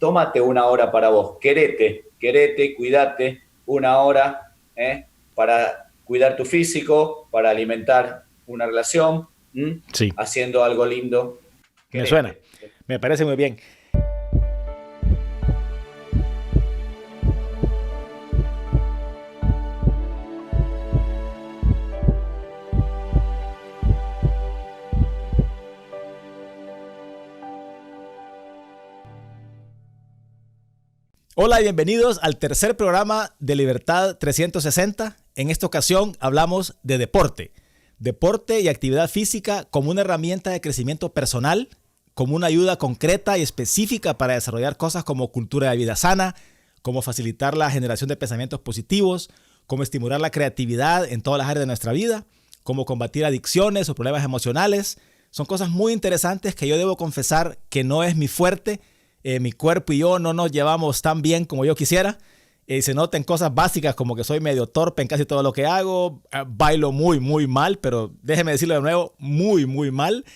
tómate una hora para vos, querete, cuídate, una hora para cuidar tu físico, para alimentar una relación, Sí, haciendo algo lindo, me suena. querete. Me parece muy bien. Hola y bienvenidos al tercer programa de Libertad 360. En esta ocasión hablamos de deporte. Deporte y actividad física como una herramienta de crecimiento personal, como una ayuda concreta y específica para desarrollar cosas como cultura de vida sana, como facilitar la generación de pensamientos positivos, como estimular la creatividad en todas las áreas de nuestra vida, como combatir adicciones o problemas emocionales. Son cosas muy interesantes que yo debo confesar que no es mi fuerte. Mi cuerpo y yo no nos llevamos tan bien como yo quisiera. Se nota en cosas básicas como que soy medio torpe en casi todo lo que hago. Bailo muy, muy mal, pero déjeme decirlo de nuevo, muy, muy mal.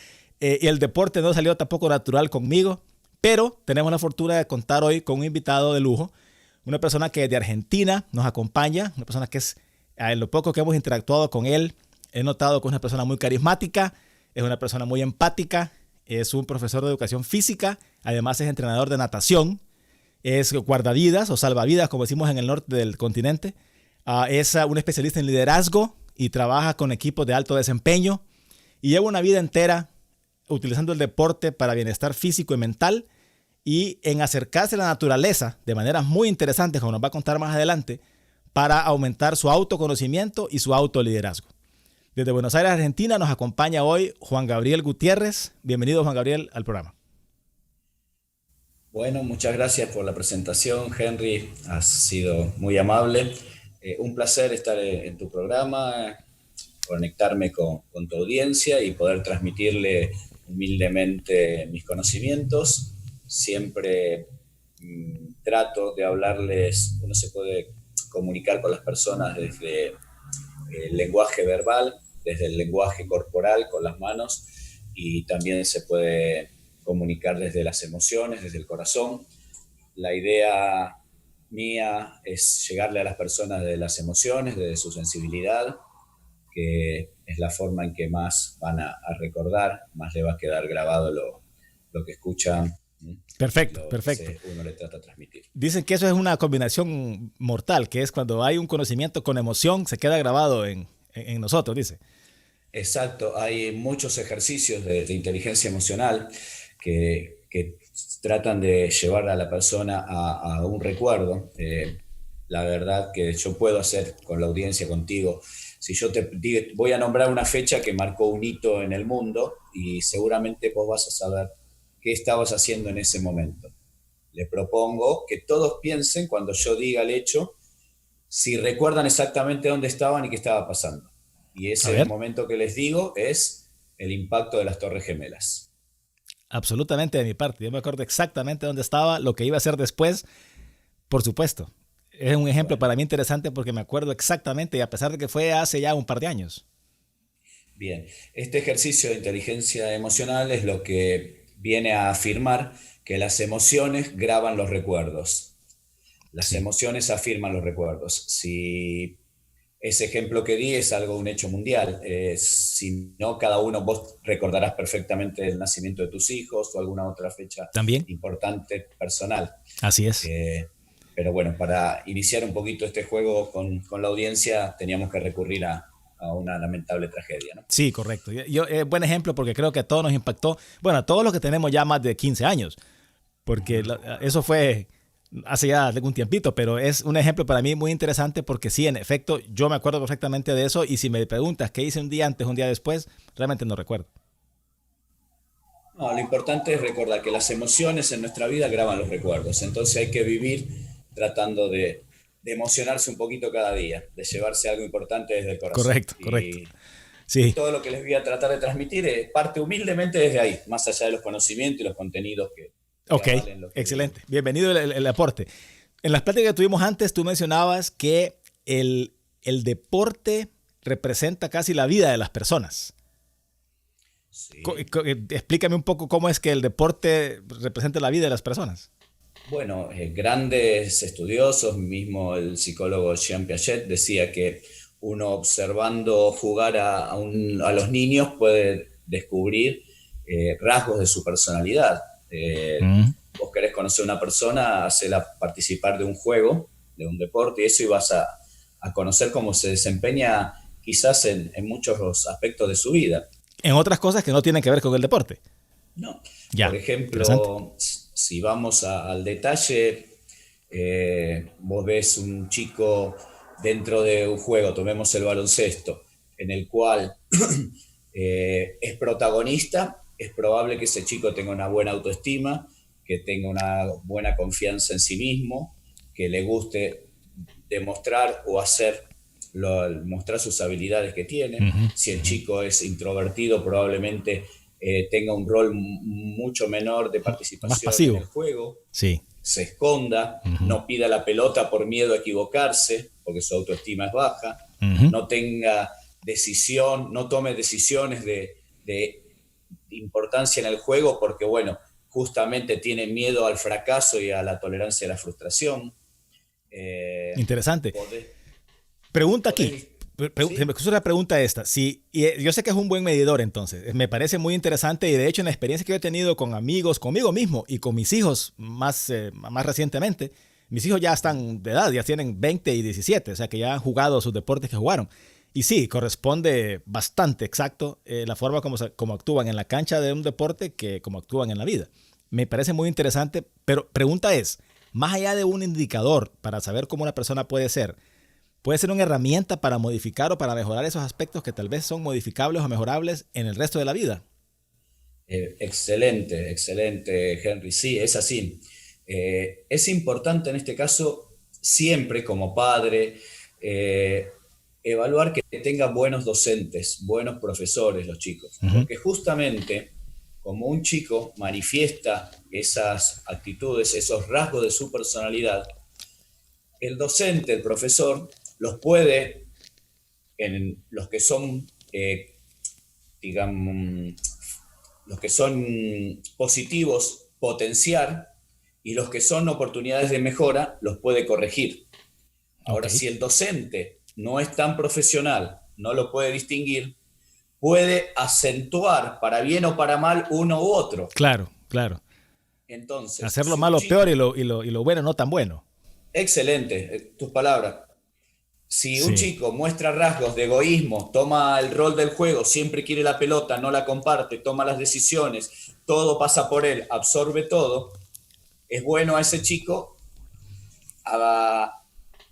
Y el deporte no salió tampoco natural conmigo. Pero tenemos la fortuna de contar hoy con un invitado de lujo. Una persona que de Argentina nos acompaña. Una persona que es, en lo poco que hemos interactuado con él, he notado que es una persona muy carismática. Es una persona muy empática. Es un profesor de educación física, además es entrenador de natación, es guardavidas o salvavidas, como decimos en el norte del continente. Es un especialista en liderazgo y trabaja con equipos de alto desempeño y lleva una vida entera utilizando el deporte para bienestar físico y mental y en acercarse a la naturaleza de maneras muy interesantes, como nos va a contar más adelante, para aumentar su autoconocimiento y su autoliderazgo. Desde Buenos Aires, Argentina, nos acompaña hoy Juan Gabriel Gutiérrez. Bienvenido, Juan Gabriel, al programa. Bueno, muchas gracias por la presentación, Henry. Has sido muy amable. Un placer estar en tu programa, conectarme con tu audiencia y poder transmitirle humildemente mis conocimientos. Siempre trato de hablarles, uno se puede comunicar con las personas desde el lenguaje verbal, desde el lenguaje corporal con las manos, y también se puede comunicar desde las emociones, desde el corazón. La idea mía es llegarle a las personas desde las emociones, desde su sensibilidad, que es la forma en que más van a recordar, más le va a quedar grabado lo que escuchan, Perfecto, lo que perfecto. uno le trata de transmitir. Dicen que eso es una combinación mortal, que es cuando hay un conocimiento con emoción, se queda grabado en nosotros, dice. Exacto, hay muchos ejercicios de inteligencia emocional que tratan de llevar a la persona a un recuerdo. La verdad que yo puedo hacer con la audiencia, contigo, si yo te digo, voy a nombrar una fecha que marcó un hito en el mundo y seguramente vos vas a saber qué estabas haciendo en ese momento. Le propongo que todos piensen cuando yo diga el hecho, si recuerdan exactamente dónde estaban y qué estaba pasando. Y A ese ver. momento que les digo es el impacto de las Torres Gemelas. Absolutamente de mi parte. Yo me acuerdo exactamente dónde estaba, lo que iba a hacer después, por supuesto. Es un ejemplo Bueno, para mí interesante porque me acuerdo exactamente, y a pesar de que fue hace ya un par de años. bien. Este ejercicio de inteligencia emocional es lo que viene a afirmar que las emociones graban los recuerdos. Las Sí. emociones afirman los recuerdos. Si ese ejemplo que di es algo, un hecho mundial. Si no, cada uno, vos recordarás perfectamente el nacimiento de tus hijos o alguna otra fecha También. importante personal. Así es. Pero bueno, para iniciar un poquito este juego con la audiencia teníamos que recurrir a una lamentable tragedia, ¿no? Sí, correcto. Buen ejemplo porque creo que a todos nos impactó. Bueno, a todos los que tenemos ya más de 15 años. Porque eso fue hace ya algún tiempito, pero es un ejemplo para mí muy interesante porque sí, en efecto, yo me acuerdo perfectamente de eso y si me preguntas qué hice un día antes, un día después, realmente no recuerdo. No, lo importante es recordar que las emociones en nuestra vida graban los recuerdos, entonces hay que vivir tratando de emocionarse un poquito cada día, de llevarse algo importante desde el corazón. Correcto, correcto. Y Sí, todo lo que les voy a tratar de transmitir parte humildemente desde ahí, más allá de los conocimientos y los contenidos que ok, avalen lo que digo. excelente. Bienvenido el aporte. En las pláticas que tuvimos antes, tú mencionabas que el deporte representa casi la vida de las personas. Sí. Explícame un poco cómo es que el deporte representa la vida de las personas. Bueno, grandes estudiosos, mismo el psicólogo Jean Piaget decía que uno observando jugar a los niños puede descubrir rasgos de su personalidad. Mm. Vos querés conocer a una persona, hacela participar de un juego, de un deporte, y eso, y vas a conocer cómo se desempeña quizás en muchos aspectos de su vida. En otras cosas que no tienen que ver con el deporte. No. Por Ya, interesante. ejemplo, si vamos al detalle, vos ves un chico dentro de un juego, tomemos el baloncesto, en el cual es protagonista, es probable que ese chico tenga una buena autoestima, que tenga una buena confianza en sí mismo, que le guste demostrar o mostrar sus habilidades que tiene. Ujú, Si el ujú. chico es introvertido, probablemente tenga un rol mucho menor de Más participación en el pasivo. juego, Sí. se esconda, Ujú, no pida la pelota por miedo a equivocarse, porque su autoestima es baja, ujú. no tenga decisión, no tome decisiones de importancia en el juego porque, bueno, justamente tiene miedo al fracaso y a la tolerancia a la frustración. Interesante. Podés, Pregunta aquí. podés, Se me ¿sí? ocurre una pregunta esta. Si, yo sé que es un buen medidor, entonces. Me parece muy interesante y de hecho en la experiencia que yo he tenido con amigos, conmigo mismo y con mis hijos más recientemente, mis hijos ya están de edad, ya tienen 20 y 17, o sea que ya han jugado sus deportes que jugaron. Y sí, corresponde bastante exacto la forma como actúan en la cancha de un deporte que como actúan en la vida. Me parece muy interesante, pero pregunta es, más allá de un indicador para saber cómo una persona puede ser una herramienta para modificar o para mejorar esos aspectos que tal vez son modificables o mejorables en el resto de la vida. Excelente, excelente, Henry. Sí, es así. Es importante en este caso, siempre como padre, eh, evaluar que tengan buenos docentes, buenos profesores los chicos, Uh -huh. porque justamente como un chico manifiesta esas actitudes, esos rasgos de su personalidad, el docente, el profesor, los puede, en los que son, digamos, los que son positivos, potenciar, y los que son oportunidades de mejora, los puede corregir. Ok, Ahora, si el docente no es tan profesional, no lo puede distinguir, puede acentuar para bien o para mal uno u otro. claro, claro. Entonces, Hacer lo si un malo peor chico, y lo bueno no tan bueno. excelente, tus palabras, si un Sí. chico muestra rasgos de egoísmo, toma el rol del juego, siempre quiere la pelota, no la comparte, toma las decisiones, todo pasa por él, absorbe todo, es bueno a ese chico a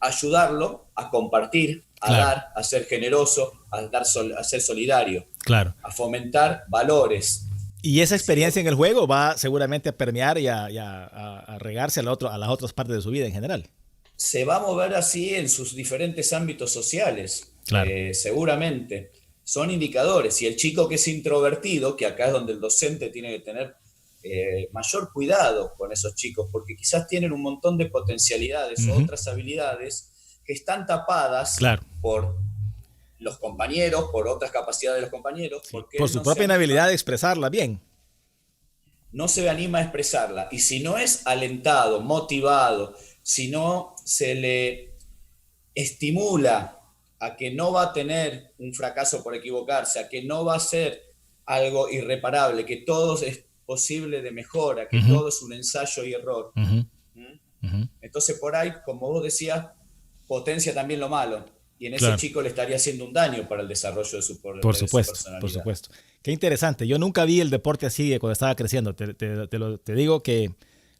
ayudarlo, a compartir, a Claro, dar, a ser generoso, a ser solidario, claro. a fomentar valores. Y esa Si experiencia lo, en el juego va seguramente a permear y a regarse a las otras partes de su vida en general. Se va a mover así en sus diferentes ámbitos sociales, Claro. seguramente. Son indicadores. Y el chico que es introvertido, que acá es donde el docente tiene que tener mayor cuidado con esos chicos, porque quizás tienen un montón de potencialidades Uh o -huh. otras habilidades que están tapadas Claro. por los compañeros, por otras capacidades de los compañeros, Sí. porque Por él su propia inhabilidad de expresarla bien. no se anima a expresarla. Y si no es alentado, motivado, si no se le estimula a que no va a tener un fracaso por equivocarse, a que no va a ser algo irreparable, que todo es posible de mejora, Uh que -huh. todo es un ensayo y error. Uh -huh. ¿Mm? Uh -huh. Entonces por ahí, como vos decías, potencia también lo malo. Y en ese Claro. chico le estaría haciendo un daño para el desarrollo Por de su supuesto, por personalidad. supuesto. Qué interesante. Yo nunca vi el deporte así cuando estaba creciendo. Te digo que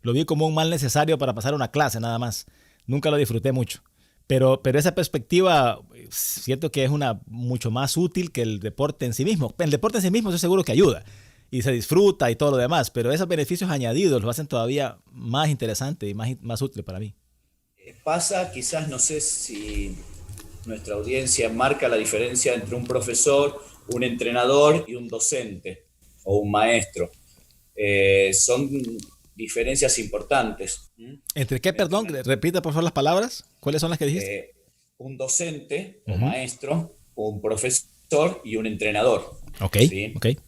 lo vi como un mal necesario para pasar una clase nada más. Nunca lo disfruté mucho. Pero esa perspectiva siento que es una mucho más útil que el deporte en sí mismo. El deporte en sí mismo estoy seguro que ayuda y se disfruta y todo lo demás, pero esos beneficios añadidos lo hacen todavía más interesante y más útil para mí. Pasa, quizás no sé si nuestra audiencia marca la diferencia entre un profesor, un entrenador y un docente o un maestro. Son diferencias importantes. ¿Entre qué, perdón? Entre Repita por favor las palabras. ¿Cuáles son las que dijiste? un docente Uh o -huh. maestro, un profesor y un entrenador. Ok, ok. ¿Sí?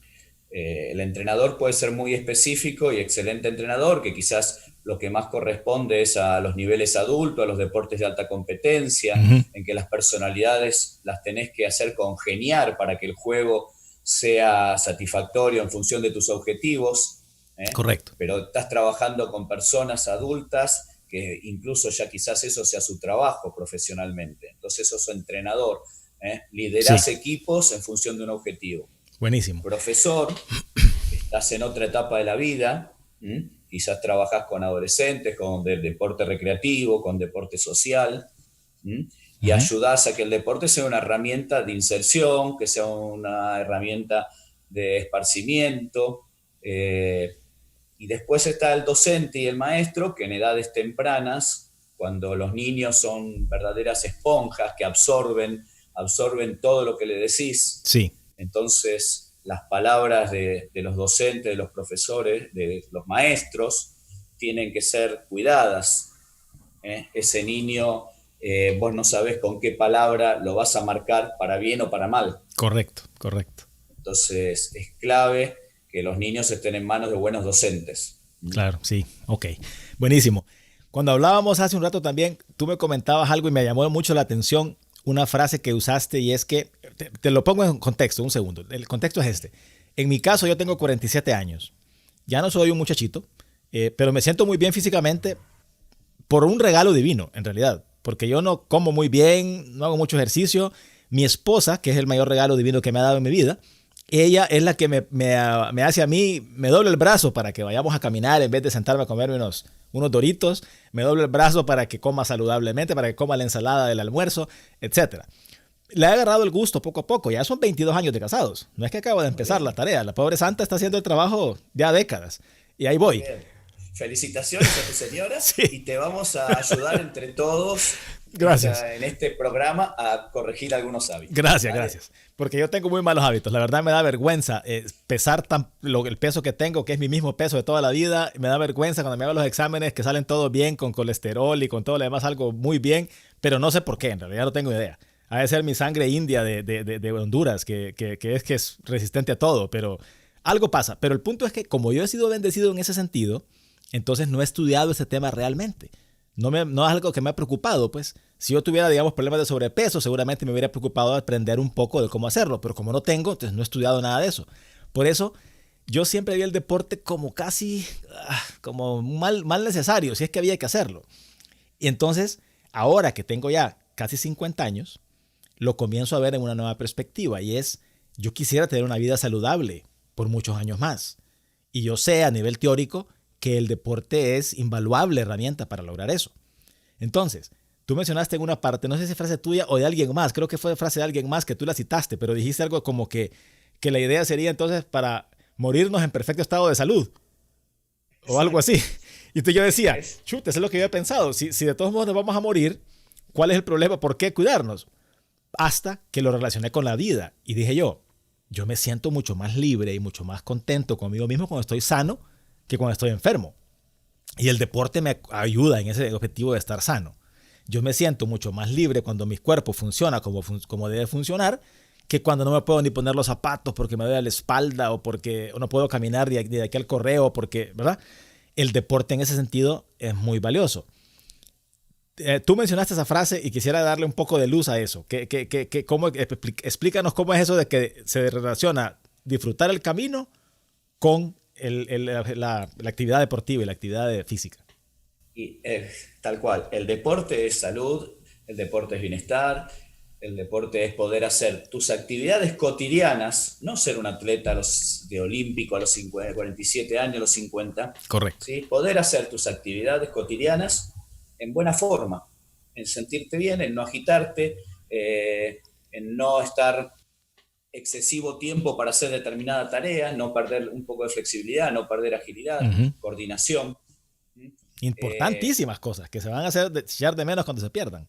El entrenador puede ser muy específico y excelente entrenador, que quizás lo que más corresponde es a los niveles adultos, a los deportes de alta competencia, en que las personalidades las tenés que hacer congeniar para que el juego sea satisfactorio en función de tus objetivos, ¿eh? Correcto. Pero estás trabajando con personas adultas que incluso ya quizás eso sea su trabajo profesionalmente. Entonces sos entrenador, ¿eh? Liderás Sí. equipos en función de un objetivo. Buenísimo. Profesor, estás en otra etapa de la vida, ¿m? Quizás trabajás con adolescentes, con deporte recreativo, con deporte social, ¿m? Y ayudás a que el deporte sea una herramienta de inserción, que sea una herramienta de esparcimiento. Y después está el docente y el maestro, que en edades tempranas, cuando los niños son verdaderas esponjas que absorben todo lo que le decís, Sí. entonces las palabras de los docentes, de los profesores, de los maestros, tienen que ser cuidadas. Ese niño, vos no sabés con qué palabra lo vas a marcar para bien o para mal. Correcto, correcto. Entonces es clave que los niños estén en manos de buenos docentes. Claro, sí, ok. Buenísimo. Cuando hablábamos hace un rato también, tú me comentabas algo y me llamó mucho la atención una frase que usaste y es que, te lo pongo en contexto, un segundo. El contexto es este. En mi caso yo tengo 47 años. Ya no soy un muchachito, pero me siento muy bien físicamente por un regalo divino, en realidad. Porque yo no como muy bien, no hago mucho ejercicio. Mi esposa, que es el mayor regalo divino que me ha dado en mi vida, ella es la que me hace a mí, me dobla el brazo para que vayamos a caminar en vez de sentarme a comerme unos Doritos, me dobla el brazo para que coma saludablemente, para que coma la ensalada del almuerzo, etc. Le he agarrado el gusto poco a poco, ya son 22 años de casados, no es que acabo de empezar la tarea, la pobre santa está haciendo el trabajo ya décadas y ahí voy. Bien. Felicitaciones a tu señora Sí. y te vamos a ayudar entre todos Gracias. en este programa a corregir algunos hábitos. Gracias, ¿Vale? gracias. Porque yo tengo muy malos hábitos. La verdad me da vergüenza pesar el peso que tengo, que es mi mismo peso de toda la vida. Me da vergüenza cuando me hago los exámenes que salen todos bien, con colesterol y con todo lo demás, algo muy bien, pero no sé por qué, en realidad no tengo idea. Ha de ser mi sangre india de Honduras, que es resistente a todo, pero algo pasa. Pero el punto es que como yo he sido bendecido en ese sentido, entonces no he estudiado ese tema realmente. No es algo que me ha preocupado, pues. Si yo tuviera, digamos, problemas de sobrepeso, seguramente me hubiera preocupado de aprender un poco de cómo hacerlo, pero como no tengo, entonces no he estudiado nada de eso. Por eso, yo siempre vi el deporte como casi, como mal necesario, si es que había que hacerlo. Y entonces, ahora que tengo ya casi 50 años, lo comienzo a ver en una nueva perspectiva y es, yo quisiera tener una vida saludable por muchos años más. Y yo sé a nivel teórico que el deporte es invaluable herramienta para lograr eso. Entonces, tú mencionaste en una parte, no sé si es frase tuya o de alguien más, creo que fue frase de alguien más que tú la citaste, pero dijiste algo como que la idea sería entonces para morirnos en perfecto estado de salud o algo así. Y entonces yo decía, chute, eso es lo que yo había pensado, si de todos modos nos vamos a morir, ¿cuál es el problema? ¿Por qué cuidarnos? Hasta que lo relacioné con la vida y dije yo me siento mucho más libre y mucho más contento conmigo mismo cuando estoy sano que cuando estoy enfermo. Y el deporte me ayuda en ese objetivo de estar sano. Yo me siento mucho más libre cuando mi cuerpo funciona como debe funcionar que cuando no me puedo ni poner los zapatos porque me duele la espalda o porque no puedo caminar ni de aquí al correo porque, ¿verdad? El deporte en ese sentido es muy valioso. Tú mencionaste esa frase y quisiera darle un poco de luz a eso. Explícanos cómo es eso de que se relaciona disfrutar el camino con la actividad deportiva y la actividad física. Y tal cual, el deporte es salud, el deporte es bienestar, el deporte es poder hacer tus actividades cotidianas, no ser un atleta de olímpico a los 50, 47 años, a los 50. Correcto. ¿Sí? Poder hacer tus actividades cotidianas en buena forma, en sentirte bien, en no agitarte, en no estar excesivo tiempo para hacer determinada tarea, no perder un poco de flexibilidad, no perder agilidad, coordinación. Importantísimas cosas que se van a echar de menos cuando se pierdan.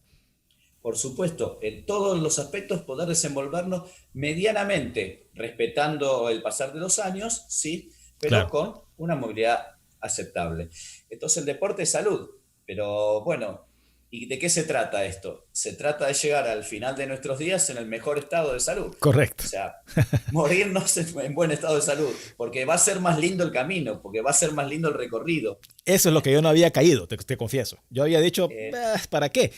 Por supuesto, en todos los aspectos poder desenvolvernos medianamente, respetando el pasar de los años, sí, pero claro, con una movilidad aceptable. Entonces el deporte es salud, pero bueno, ¿Y de qué se trata esto? Se trata de llegar al final de nuestros días en el mejor estado de salud. Correcto. O sea, morirnos en buen estado de salud, porque va a ser más lindo el camino, porque va a ser más lindo el recorrido. Eso es lo que yo no había caído, te confieso. Yo había dicho, Eh, ¿para qué?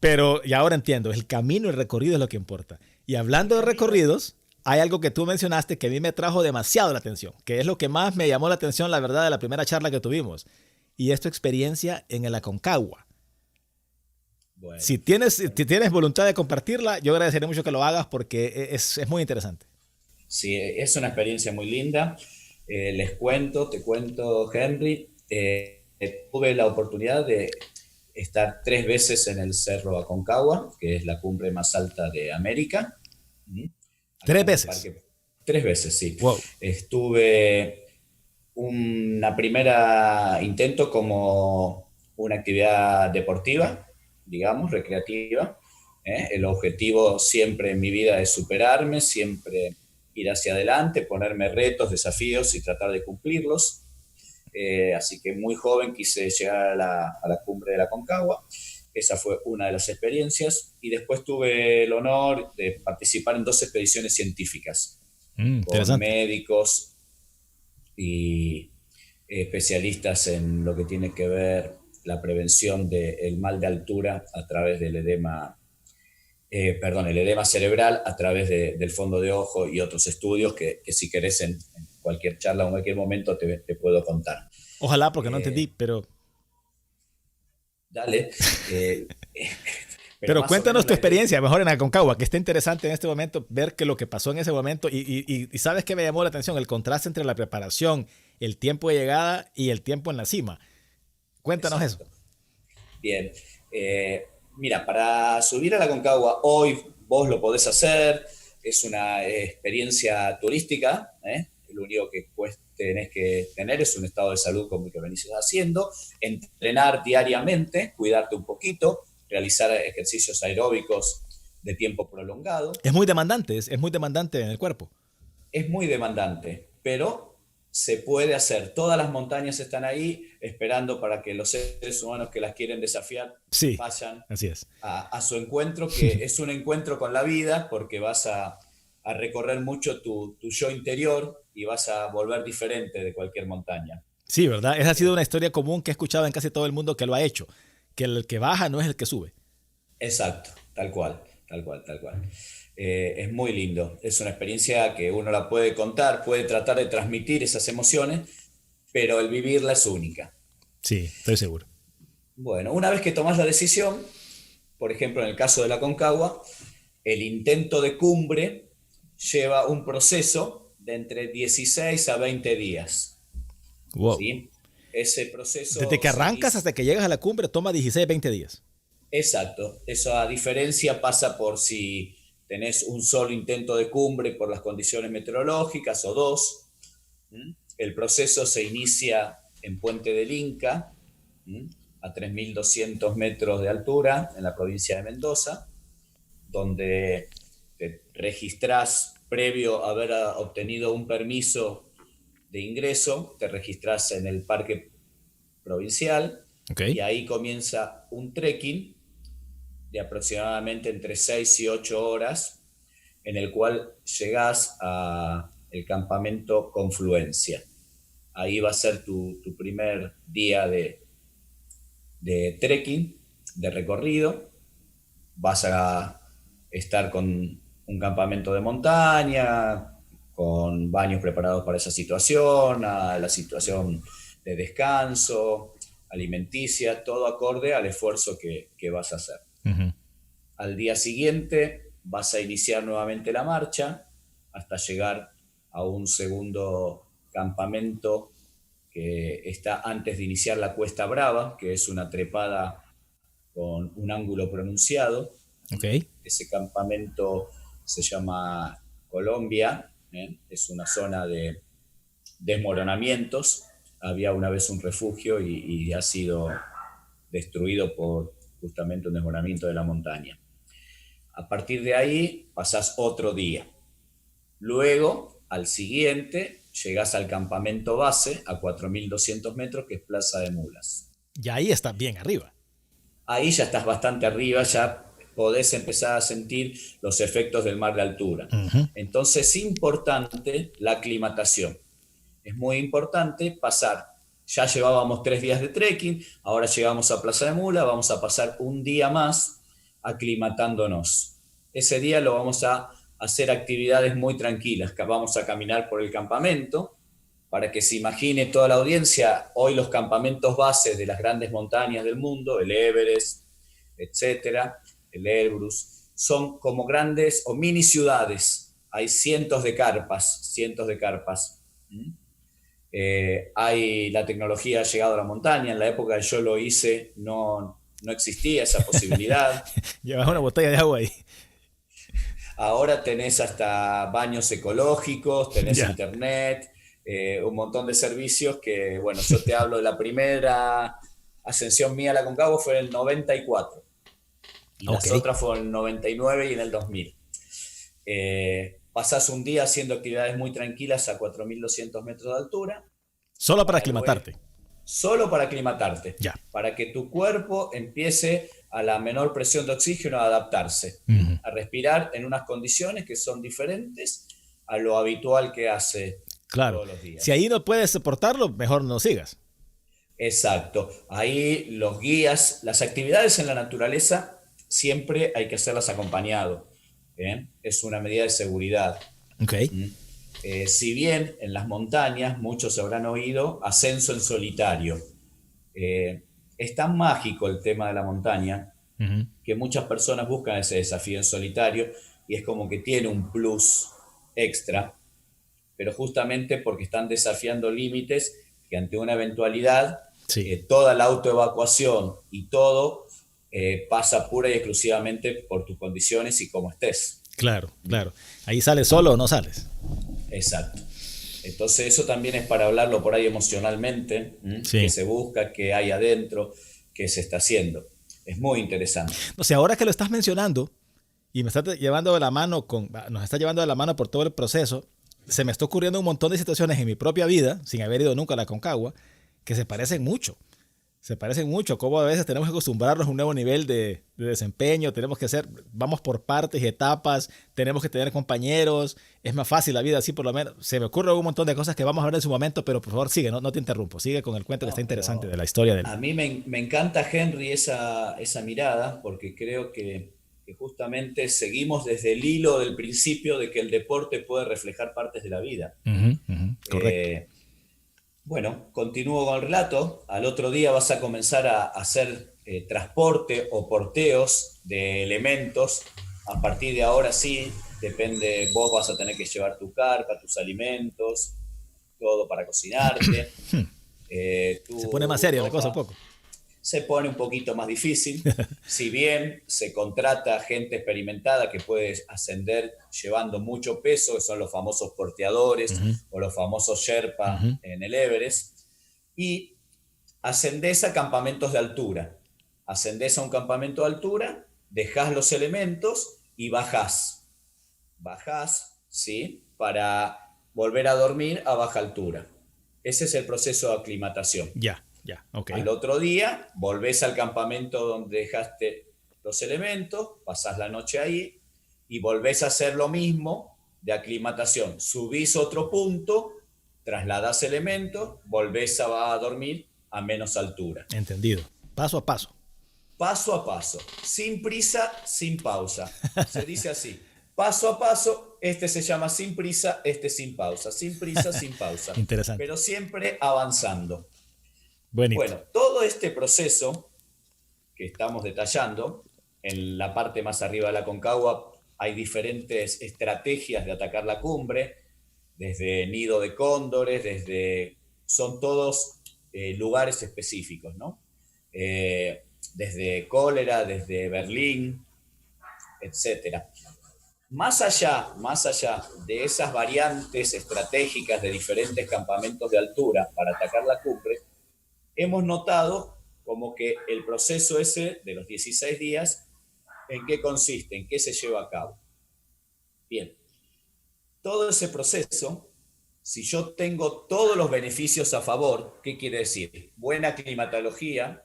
Pero y ahora entiendo, el camino, el recorrido es lo que importa. Y el hablando de camino, recorridos, hay algo que tú mencionaste que a mí me trajo demasiado la atención, que es lo que más me llamó la atención, la verdad, de la primera charla que tuvimos. Y es tu experiencia en el Aconcagua. bueno, Si tienes voluntad de compartirla, yo agradecería mucho que lo hagas porque es muy interesante. sí, es una experiencia muy linda. Te cuento, Henry, tuve la oportunidad de estar 3 veces en el Cerro Aconcagua, que es la cumbre más alta de América. ¿Mm? Acá Tres en el veces. parque. 3 veces, sí. Wow. Estuve una primera intento como una actividad deportiva, digamos, recreativa. El objetivo siempre en mi vida es superarme, siempre ir hacia adelante, ponerme retos, desafíos y tratar de cumplirlos. Así que muy joven quise llegar a la cumbre de la Concagua. Esa fue una de las experiencias. Y después tuve el honor de participar en 2 expediciones científicas con Interesante. médicos y especialistas en lo que tiene que ver la prevención del mal de altura a través del edema, el edema cerebral a través del fondo de ojo y otros estudios que si querés en cualquier charla o en cualquier momento te puedo contar. Ojalá, porque no entendí, Eh, pero, Dale, eh, pero pero más o menos cuéntanos tu experiencia mejor en Aconcagua, que está interesante en este momento ver que lo que pasó en ese momento y sabes que me llamó la atención el contraste entre la preparación, el tiempo de llegada y el tiempo en la cima. Cuéntanos eso. exacto. Bien. Mira, para subir a la Concagua hoy vos lo podés hacer, es una experiencia turística, ¿eh? Lo único que tenés que tener es un estado de salud como el que venís haciendo, entrenar diariamente, cuidarte un poquito, realizar ejercicios aeróbicos de tiempo prolongado. Es muy demandante, es muy demandante en el cuerpo. Es muy demandante, pero se puede hacer. Todas las montañas están ahí esperando para que los seres humanos que las quieren desafiar Sí, vayan así es. a su encuentro, que es un encuentro con la vida, porque vas a recorrer mucho tu yo interior y vas a volver diferente de cualquier montaña. Sí, ¿verdad? Esa ha sido Eh, una historia común que he escuchado en casi todo el mundo que lo ha hecho, que el que baja no es el que sube. exacto, tal cual, tal cual, tal cual. Es muy lindo, es una experiencia que uno la puede contar, puede tratar de transmitir esas emociones, pero el vivirla es única. Sí, estoy seguro. Bueno, una vez que tomas la decisión, por ejemplo, en el caso de la Concagua, el intento de cumbre lleva un proceso de entre 16 a 20 días. Wow. ¿Sí? Ese Desde proceso que se arrancas inicia. hasta que llegas a la cumbre toma 16, 20 días. Exacto. Esa diferencia pasa por si tenés un solo intento de cumbre por las condiciones meteorológicas o dos. ¿Mm? El proceso se inicia en Puente del Inca, ¿Mm? A 3.200 metros de altura, en la provincia de Mendoza, donde te registrás previo a haber obtenido un permiso de ingreso, te registrás en el parque provincial Ok. y ahí comienza un trekking de aproximadamente entre 6 y 8 horas, en el cual llegás a el campamento Confluencia. Ahí va a ser tu primer día de trekking, de recorrido. Vas a estar con un campamento de montaña, con baños preparados para esa situación, a la situación de descanso, alimenticia, todo acorde al esfuerzo que vas a hacer. Ujú. Al día siguiente vas a iniciar nuevamente la marcha hasta llegar a un segundo campamento que está antes de iniciar la Cuesta Brava, que es una trepada con un ángulo pronunciado. Ok. Ese campamento se llama Colombia, ¿eh? Es una zona de desmoronamientos. Había una vez un refugio y ha sido destruido por justamente un desmoronamiento de la montaña. A partir de ahí pasás otro día. Luego, al siguiente, llegás al campamento base a 4.200 metros, que es Plaza de Mulas. Y ahí está bien arriba. ahí ya estás bastante arriba, ya podés empezar a sentir los efectos del mar de altura. Ujú. Entonces es importante la aclimatación. Es muy importante pasar. Ya llevábamos 3 días de trekking, ahora llegamos a Plaza de Mula, vamos a pasar un día más aclimatándonos. Ese día lo vamos a hacer actividades muy tranquilas, vamos a caminar por el campamento, para que se imagine toda la audiencia, hoy los campamentos bases de las grandes montañas del mundo, el Everest, etcétera, el Elbrus, son como grandes o mini ciudades. Hay cientos de carpas, cientos de carpas. La tecnología ha llegado a la montaña. En la época que yo lo hice no existía esa posibilidad. Llevas una botella de agua ahí. Ahora tenés hasta baños ecológicos, tenés Ya. internet, un montón de servicios que, bueno, yo te hablo de la primera ascensión mía a la Concagua fue en el 94 y Ok. las otras fueron en el 99 y en el 2000. Pasás un día haciendo actividades muy tranquilas a 4.200 metros de altura, Solo para para luego, aclimatarte. solo para aclimatarte, Ya. para que tu cuerpo empiece a la menor presión de oxígeno a adaptarse, Ujú. a respirar en unas condiciones que son diferentes a lo habitual que hace Claro. todos los Si días. ahí no puedes soportarlo, mejor no sigas. Exacto. Ahí los guías, las actividades en la naturaleza siempre hay que hacerlas acompañado. ¿Eh? Es una medida de seguridad. Ok. ¿Mm? Si bien en las montañas, muchos habrán oído, ascenso en solitario. Eh, es tan mágico el tema de la montaña Ujú. que muchas personas buscan ese desafío en solitario y es como que tiene un plus extra, pero justamente porque están desafiando límites que ante una eventualidad, Sí. toda la autoevacuación y todo pasa pura y exclusivamente por tus condiciones y cómo estés. Claro, claro. Ahí sales solo o no sales. Exacto. Entonces eso también es para hablarlo por ahí emocionalmente, qué Sí. se busca, qué hay adentro, qué se está haciendo. Es muy interesante. No sé, ahora que lo estás mencionando y me está llevando de la mano nos está llevando de la mano por todo el proceso, se me está ocurriendo un montón de situaciones en mi propia vida, sin haber ido nunca a la Concagua, que se parecen mucho. Se parecen mucho, como a veces tenemos que acostumbrarnos a un nuevo nivel de desempeño, tenemos que hacer, vamos por partes y etapas, tenemos que tener compañeros, es más fácil la vida así por lo menos. Se me ocurre un montón de cosas que vamos a ver en su momento, pero por favor sigue, no te interrumpo, sigue con el cuento que está No, interesante de pero la historia del... a mí me encanta, Henry, esa mirada, porque creo que justamente seguimos desde el hilo del principio de que el deporte puede reflejar partes de la vida. Ujú, ujú, correcto. Eh, Bueno, continúo con el relato. Al otro día vas a comenzar a hacer transporte o porteos de elementos. A partir de ahora sí, depende, vos vas a tener que llevar tu carpa, tus alimentos, todo para cocinarte, Se pone más tu seria la cosa un ropa. poco. Se pone un poquito más difícil, si bien se contrata gente experimentada que puede ascender llevando mucho peso, que son los famosos porteadores Ujú, o los famosos Sherpa ujú. en el Everest, y ascendés a campamentos de altura. Ascendés a un campamento de altura, dejás los elementos y bajás. Bajás, ¿sí? Para volver a dormir a baja altura. Ese es el proceso de aclimatación. Ya, ya, ok. Al otro día volvés al campamento donde dejaste los elementos, pasás la noche ahí y volvés a hacer lo mismo de aclimatación. Subís otro punto, trasladás elementos, volvés a dormir a menos altura. Entendido. Paso a paso. Paso a paso, sin prisa, sin pausa. Se dice así, paso a paso, este se llama sin prisa, este sin pausa, sin prisa, sin pausa, Interesante. pero siempre avanzando. Buenito. Bueno, todo este proceso que estamos detallando, en la parte más arriba de la Concagua hay diferentes estrategias de atacar la cumbre, desde nido de cóndores, son todos lugares específicos, ¿no? Desde Cólera, desde Berlín, etcétera. Más allá de esas variantes estratégicas de diferentes campamentos de altura para atacar la cumbre, hemos notado como que el proceso ese de los 16 días, ¿en qué consiste? ¿En qué se lleva a cabo? Bien, todo ese proceso, si yo tengo todos los beneficios a favor, ¿qué quiere decir? Buena climatología,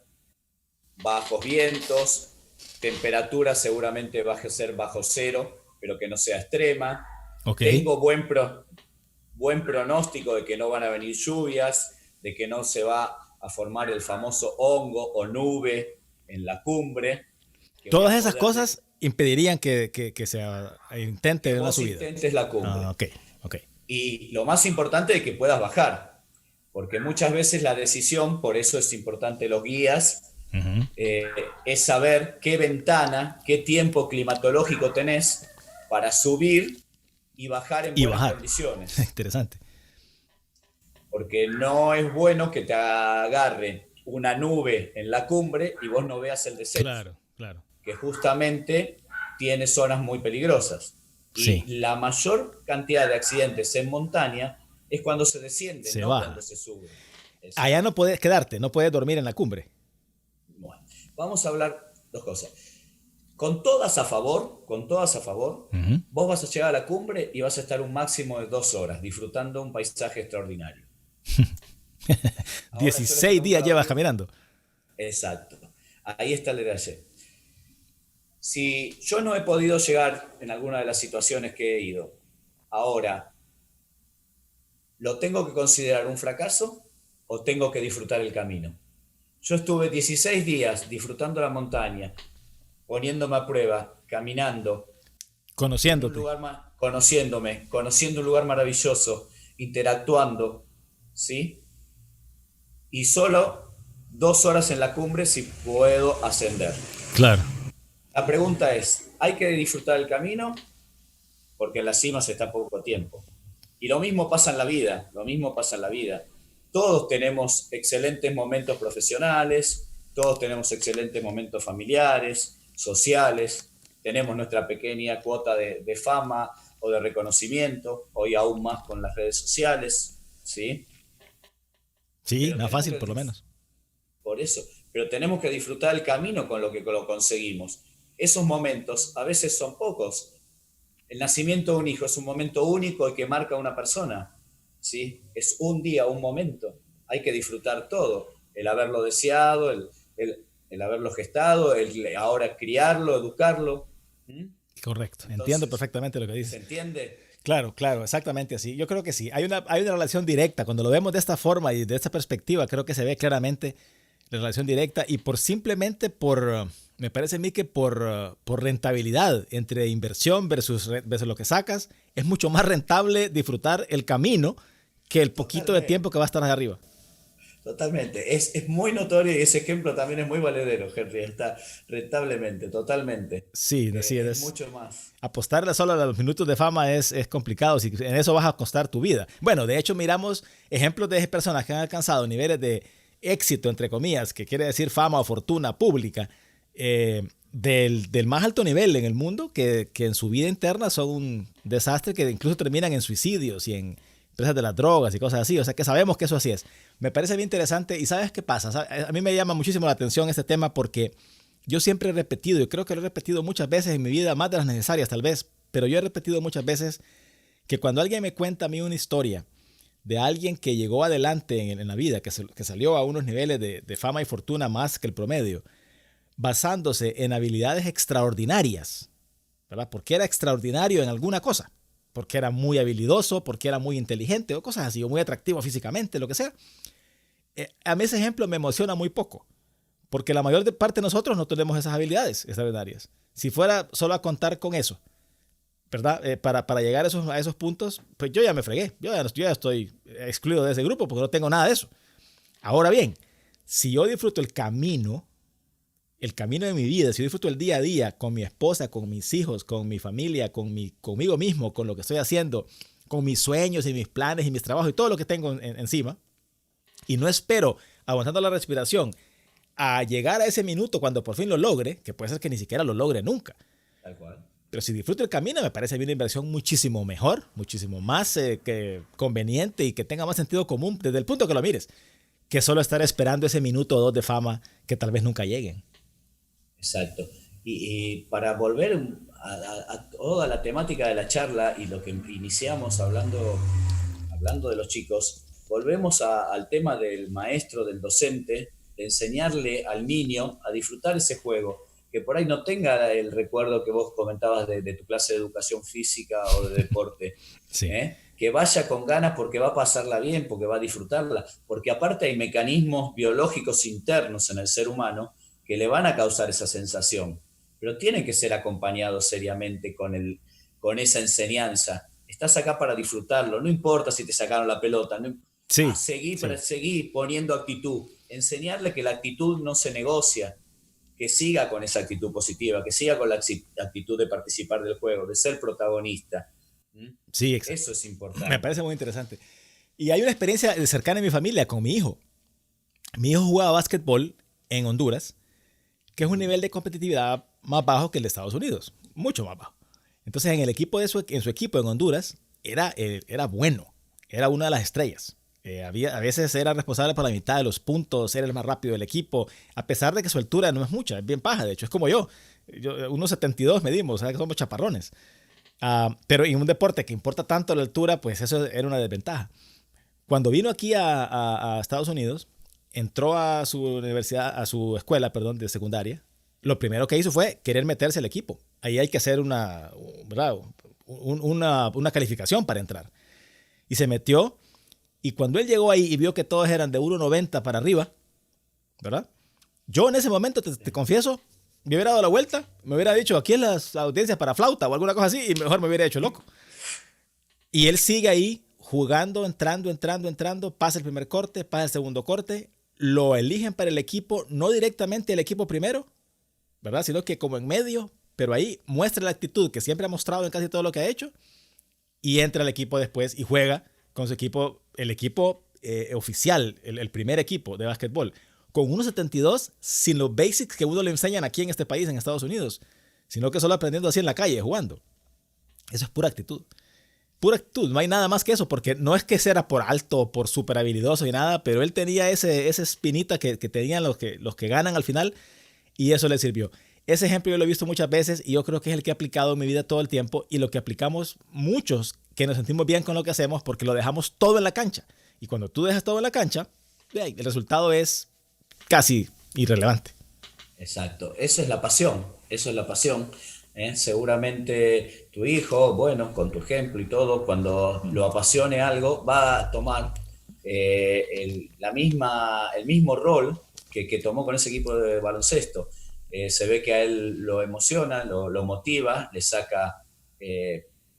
bajos vientos, temperatura seguramente va a ser bajo cero, pero que no sea extrema. Okay. Tengo buen pronóstico de que no van a venir lluvias, de que no se va a formar el famoso hongo o nube en la cumbre. Que voy Todas a esas poder cosas impedirían que se que intente una vos subida. intentes la cumbre. Ok, ok. Y lo más importante es que puedas bajar, porque muchas veces la decisión, por eso es importante los guías, Uh-huh. es saber qué ventana, qué tiempo climatológico tenés para subir y bajar en Y buenas bajar. condiciones. Interesante. Porque no es bueno que te agarre una nube en la cumbre y vos no veas el descenso, Claro, claro. que justamente tiene zonas muy peligrosas. Sí, Y la mayor cantidad de accidentes en montaña es cuando se desciende, se no baja. cuando se sube. Allá Exacto. no puedes quedarte, no puedes dormir en la cumbre. Bueno, vamos a hablar dos cosas. Con todas a favor, Uh-huh. vos vas a llegar a la cumbre y vas a estar un máximo de 2 horas disfrutando un paisaje extraordinario. Ahora yo les 16 pregunto días a llevas ustedes. caminando. Exacto. Ahí está el detalle. Si yo no he podido llegar en alguna de las situaciones que he ido, ahora, ¿lo tengo que considerar un fracaso o tengo que disfrutar el camino? Yo estuve 16 días disfrutando la montaña, poniéndome a prueba, caminando, viendo un Conociéndote. lugar más, conociéndome, conociendo un lugar maravilloso, interactuando, ¿sí? Y solo 2 horas en la cumbre si puedo ascender. Claro. La pregunta es, ¿hay que disfrutar el camino? Porque en la cima se está poco tiempo. Y lo mismo pasa en la vida, lo mismo pasa en la vida. Todos tenemos excelentes momentos profesionales, todos tenemos excelentes momentos familiares, sociales, tenemos nuestra pequeña cuota de fama o de reconocimiento, hoy aún más con las redes sociales, ¿sí? Sí, Pero nada tenemos fácil que, por lo menos. por eso, pero tenemos que disfrutar el camino con lo que lo conseguimos. Esos momentos a veces son pocos. El nacimiento de un hijo es un momento único y que marca a una persona, ¿sí? Es un día, un momento. Hay que disfrutar todo. El haberlo deseado, el haberlo gestado, el ahora criarlo, educarlo. ¿Mm? Correcto. Entiendo Entonces, perfectamente lo que ¿se dices. entiende? Claro, claro, exactamente así. Yo creo que sí. Hay una relación directa. Cuando lo vemos de esta forma y de esta perspectiva, creo que se ve claramente la relación directa y simplemente me parece a mí que por rentabilidad entre inversión versus lo que sacas, es mucho más rentable disfrutar el camino que el poquito de tiempo Totalmente. que va a estar allá arriba. Totalmente. Es muy notorio y ese ejemplo también es muy valedero, Henry. Está rentablemente, totalmente. Sí, así Es es. mucho más. Apostarle solo a los minutos de fama es complicado, si en eso vas a costar tu vida. Bueno, de hecho miramos ejemplos de personas que han alcanzado niveles de éxito, entre comillas, que quiere decir fama o fortuna pública, del más alto nivel en el mundo, que en su vida interna son un desastre, que incluso terminan en suicidios y en empresas de las drogas y cosas así. O sea que sabemos que eso así es. Me parece bien interesante y ¿sabes qué pasa? A mí me llama muchísimo la atención este tema porque yo siempre he repetido, y creo que lo he repetido muchas veces en mi vida, más de las necesarias tal vez, pero yo he repetido muchas veces que cuando alguien me cuenta a mí una historia de alguien que llegó adelante en la vida, que salió a unos niveles de fama y fortuna más que el promedio, basándose en habilidades extraordinarias, ¿verdad? Porque era extraordinario en alguna cosa, porque era muy habilidoso, porque era muy inteligente o cosas así, o muy atractivo físicamente, lo que sea. A mí ese ejemplo me emociona muy poco. Porque la mayor parte de nosotros no tenemos esas habilidades extraordinarias. Si fuera solo a contar con eso, ¿verdad? Para llegar a esos puntos, pues yo ya me fregué. Yo ya estoy excluido de ese grupo porque no tengo nada de eso. Ahora bien, si yo disfruto el camino de mi vida, si yo disfruto el día a día con mi esposa, con mis hijos, con mi familia, conmigo mismo, con lo que estoy haciendo, con mis sueños y mis planes y mis trabajos y todo lo que tengo encima, y no espero, aguantando la respiración, a llegar a ese minuto cuando por fin lo logre, que puede ser que ni siquiera lo logre nunca. Tal cual. Pero si disfruto el camino, me parece una inversión muchísimo mejor, muchísimo más que conveniente y que tenga más sentido común desde el punto que lo mires, que solo estar esperando ese minuto o dos de fama que tal vez nunca lleguen. Exacto. Y para volver a toda la temática de la charla y lo que iniciamos hablando de los chicos, volvemos al tema del maestro, del docente, de enseñarle al niño a disfrutar ese juego, que por ahí no tenga el recuerdo que vos comentabas de tu clase de educación física o de deporte, Sí. Que vaya con ganas porque va a pasarla bien, porque va a disfrutarla, porque aparte hay mecanismos biológicos internos en el ser humano que le van a causar esa sensación, pero tiene que ser acompañado seriamente con esa enseñanza. Estás acá para disfrutarlo, no importa si te sacaron la pelota, no, Sí, sí. seguir poniendo actitud, enseñarle que la actitud no se negocia, que siga con esa actitud positiva, que siga con la actitud de participar del juego, de ser protagonista. ¿Mm? Sí, exacto. Eso es Me importante. parece muy interesante. Y hay una experiencia cercana en mi familia con mi hijo. Mi hijo jugaba básquetbol en Honduras, que es un nivel de competitividad más bajo que el de Estados Unidos, mucho más bajo. Entonces, en el equipo en su equipo en Honduras, era bueno, era una de las estrellas. A veces era responsable por la mitad de los puntos, era el más rápido del equipo, a pesar de que su altura no es mucha, es bien baja, de hecho, es como yo. 1,72 medimos, o sea que somos chaparrones. Pero en un deporte que importa tanto la altura, pues eso era una desventaja. Cuando vino aquí a Estados Unidos, entró a su universidad, a su escuela, perdón, de secundaria. Lo primero que hizo fue querer meterse al equipo. Ahí hay que hacer ¿verdad? Una calificación para entrar. Y se metió. Y cuando él llegó ahí y vio que todos eran de 1,90 para arriba, ¿verdad? Yo en ese momento, te confieso, me hubiera dado la vuelta, me hubiera dicho, aquí es las audiencias para flauta o alguna cosa así, y mejor me hubiera hecho loco. Y él sigue ahí jugando, entrando, pasa el primer corte, pasa el segundo corte, lo eligen para el equipo, no directamente el equipo primero, ¿verdad? Sino que como en medio, pero ahí muestra la actitud que siempre ha mostrado en casi todo lo que ha hecho y entra al equipo después y juega con su equipo, el equipo oficial, el primer equipo de básquetbol, con 1,72 sin los basics que uno le enseñan aquí en este país, en Estados Unidos, sino que solo aprendiendo así en la calle, jugando. Eso es pura actitud. Pura actitud, no hay nada más que eso, porque no es que sea por alto, por súper habilidoso y nada, pero él tenía esa espinita que tenían los que ganan al final y eso le sirvió. Ese ejemplo yo lo he visto muchas veces y yo creo que es el que he aplicado en mi vida todo el tiempo y lo que aplicamos muchos que nos sentimos bien con lo que hacemos porque lo dejamos todo en la cancha. Y cuando tú dejas todo en la cancha, el resultado es casi irrelevante. Exacto, eso es la pasión, eso es la pasión. Seguramente tu hijo, bueno, con tu ejemplo y todo, cuando lo apasione algo, va a tomar el mismo rol que tomó con ese equipo de baloncesto. Se ve que a él lo emociona, lo motiva, le saca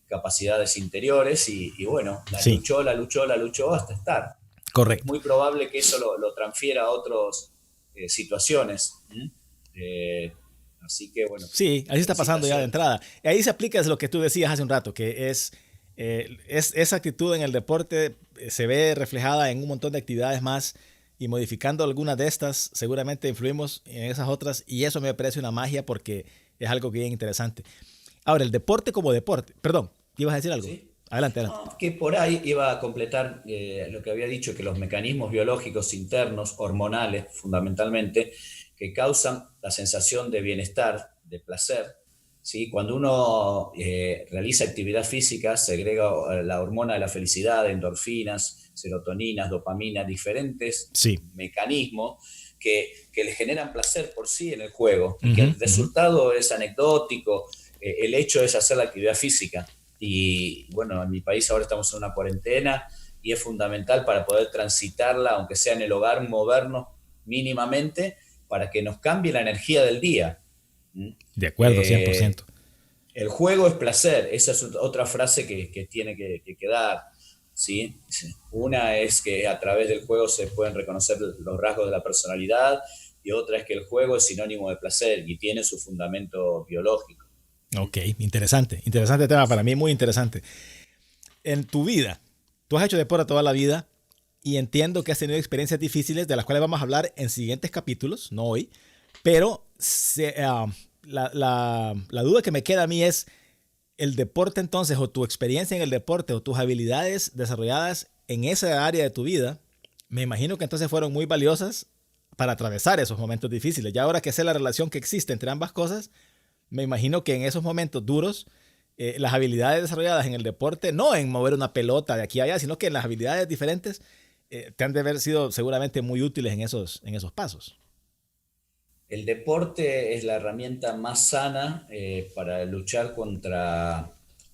capacidades interiores y bueno, Sí, la luchó hasta estar. Es correcto. muy probable que eso lo transfiera a otras situaciones. Así que bueno, Sí, así está pasando ya de felicitaciones. entrada. Y ahí se aplica lo que tú decías hace un rato, que es esa actitud en el deporte se ve reflejada en un montón de actividades más y modificando algunas de estas, seguramente influimos en esas otras y eso me parece una magia porque es algo bien interesante. Ahora, el deporte como deporte, perdón, ¿ibas a decir algo? ¿Sí? Adelante, adelante. No, que por ahí iba a completar lo que había dicho, que los mecanismos biológicos internos, hormonales fundamentalmente, que causan la sensación de bienestar, de placer, ¿sí? Cuando uno realiza actividad física, segrega la hormona de la felicidad, endorfinas, serotoninas, dopamina, diferentes Sí. mecanismos que le generan placer por sí en el juego y que Ujú, el ujú. resultado es anecdótico, el hecho es hacer la actividad física. Y bueno, en mi país ahora estamos en una cuarentena y es fundamental para poder transitarla, aunque sea en el hogar, movernos mínimamente para que nos cambie la energía del día. ¿Mm? De acuerdo, Eh, 100%. el juego es placer, esa es otra frase que tiene que quedar. ¿Sí? Una es que a través del juego se pueden reconocer los rasgos de la personalidad y otra es que el juego es sinónimo de placer y tiene su fundamento biológico. Ok, interesante. Interesante tema para mí, muy interesante. En tu vida, tú has hecho deporte toda la vida y entiendo que has tenido experiencias difíciles de las cuales vamos a hablar en siguientes capítulos, no hoy, pero la duda que me queda a mí es el deporte entonces o tu experiencia en el deporte o tus habilidades desarrolladas en esa área de tu vida, me imagino que entonces fueron muy valiosas para atravesar esos momentos difíciles. Ya ahora que sé la relación que existe entre ambas cosas, me imagino que en esos momentos duros, las habilidades desarrolladas en el deporte, no en mover una pelota de aquí a allá, sino que en las habilidades diferentes, te han de haber sido seguramente muy útiles en esos pasos. El deporte es la herramienta más sana para luchar contra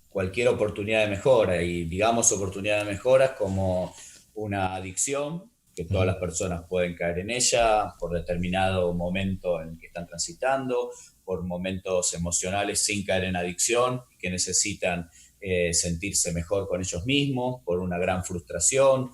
cualquier oportunidad de mejora, y digamos oportunidad de mejora como una adicción, que todas las personas pueden caer en ella por determinado momento en que están transitando, por momentos emocionales sin caer en adicción, que necesitan sentirse mejor con ellos mismos, por una gran frustración,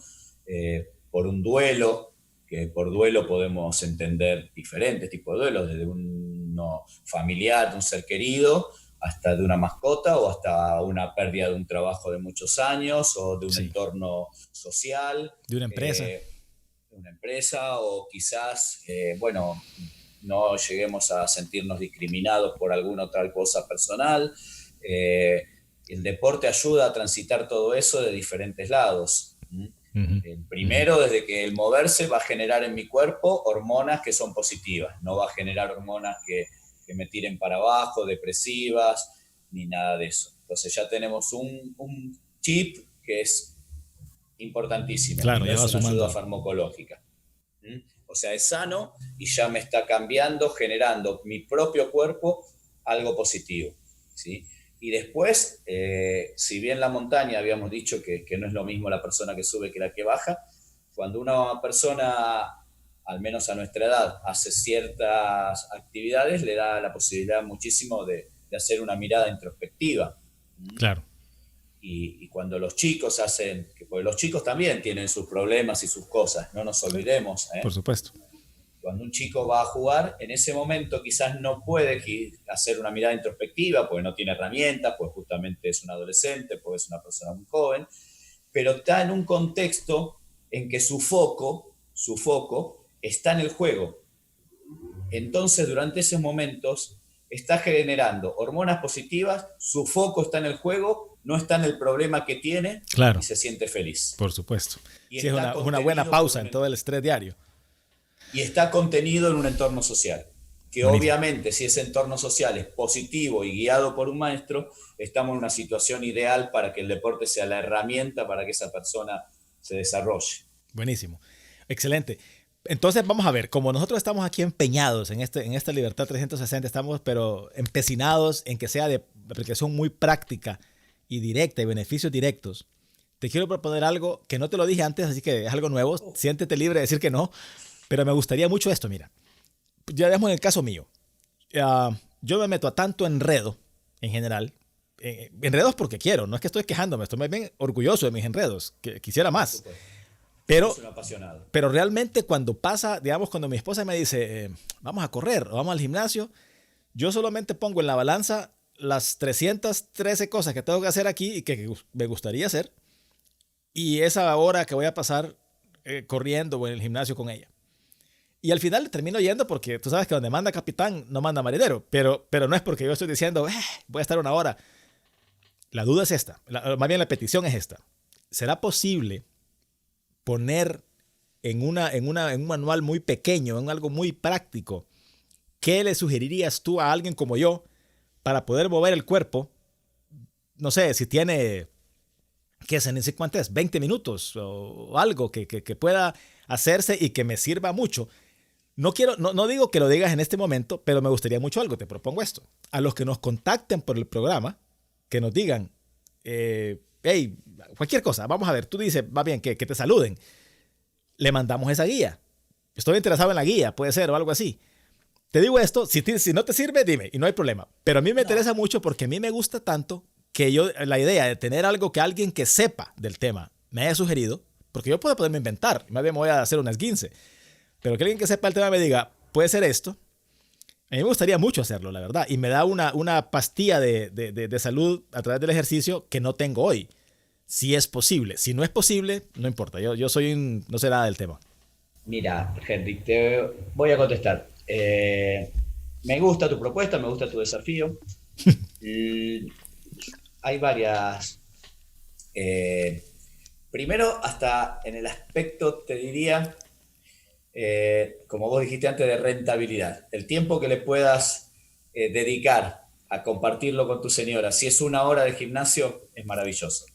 por un duelo, que por duelo podemos entender diferentes tipos de duelos, desde uno familiar, de un ser querido, hasta de una mascota, o hasta una pérdida de un trabajo de muchos años, o de un Sí. entorno social, De una empresa. de una empresa, o quizás, bueno, no lleguemos a sentirnos discriminados por alguna otra cosa personal. El deporte ayuda a transitar todo eso de diferentes lados. Ujú, El ujú. primero, desde que el moverse va a generar en mi cuerpo hormonas que son positivas, no va a generar hormonas que me tiren para abajo, depresivas, ni nada de eso. Entonces ya tenemos un chip que es importantísimo y Claro, no ya es va una ayuda sumando. farmacológica. O sea, es sano y ya me está cambiando, generando mi propio cuerpo algo positivo, ¿sí? Y después, si bien la montaña habíamos dicho que no es lo mismo la persona que sube que la que baja, cuando una persona, al menos a nuestra edad, hace ciertas actividades, le da la posibilidad muchísimo de hacer una mirada introspectiva. Claro, Y cuando los chicos hacen, porque los chicos también tienen sus problemas y sus cosas, no nos claro, olvidemos, por supuesto. cuando un chico va a jugar, en ese momento quizás no puede hacer una mirada introspectiva porque no tiene herramientas, pues justamente es un adolescente, pues es una persona muy joven, pero está en un contexto en que su foco está en el juego. Entonces, durante esos momentos, está generando hormonas positivas, su foco está en el juego, no está en el problema que tiene y Claro, se siente feliz. por supuesto. Y Sí, es está una buena contenido por pausa un en todo el estrés diario. y está contenido en un entorno social. Que Buenísimo. obviamente, si ese entorno social es positivo y guiado por un maestro, estamos en una situación ideal para que el deporte sea la herramienta para que esa persona se desarrolle. Buenísimo. Excelente. Entonces vamos a ver, como nosotros estamos aquí empeñados en esta Libertad 360, estamos pero empecinados en que sea de aplicación muy práctica y directa y beneficios directos. Te quiero proponer algo que no te lo dije antes, así que es algo nuevo. Siéntete libre de decir que no, pero me gustaría mucho esto, mira. Ya dejemos en el caso mío. Yo me meto a tanto enredo en general. Enredos porque quiero, no es que estoy quejándome, estoy más bien orgulloso de mis enredos, que quisiera Por más. supuesto. Pero Sos un apasionado. Pero realmente cuando pasa, digamos, cuando mi esposa me dice, vamos a correr o vamos al gimnasio, yo solamente pongo en la balanza las 313 cosas que tengo que hacer aquí y que me gustaría hacer, y esa hora que voy a pasar corriendo o en el gimnasio con ella. Y al final termino yendo porque tú sabes que donde manda capitán no manda marinero, pero no es porque yo estoy diciendo, voy a estar una hora. La duda es esta, más bien la petición es esta. ¿Será posible poner en un manual muy pequeño, en algo muy práctico, qué le sugerirías tú a alguien como yo para poder mover el cuerpo? No sé, si tiene, qué sé, ni sé cuánto es, 20 minutos o algo que pueda hacerse y que me sirva mucho. No digo que lo digas en este momento, pero me gustaría mucho algo. Te propongo esto. A los que nos contacten por el programa, que nos digan, hey, cualquier cosa, vamos a ver, tú dices, va bien, que te saluden. Le mandamos esa guía. Estoy interesado en la guía, puede ser, o algo así. Te digo esto, si no te sirve, dime, y no hay problema. Pero a mí me No, interesa mucho porque a mí me gusta tanto que la idea de tener algo que alguien que sepa del tema me haya sugerido, porque yo puedo poderme inventar, más bien me voy a hacer unas 15, pero que alguien que sepa el tema me diga, puede ser esto, a mí me gustaría mucho hacerlo, la verdad, y me da una pastilla de salud a través del ejercicio que no tengo hoy, si es posible. Si no es posible, no importa, yo no sé nada del tema. mira, Henry, te voy a contestar. Me gusta tu propuesta, me gusta tu desafío. Y hay varias. eh, Primero, hasta en el aspecto, te diría, como vos dijiste antes, de rentabilidad. El tiempo que le puedas dedicar a compartirlo con tu señora, si es una hora de gimnasio, es maravilloso.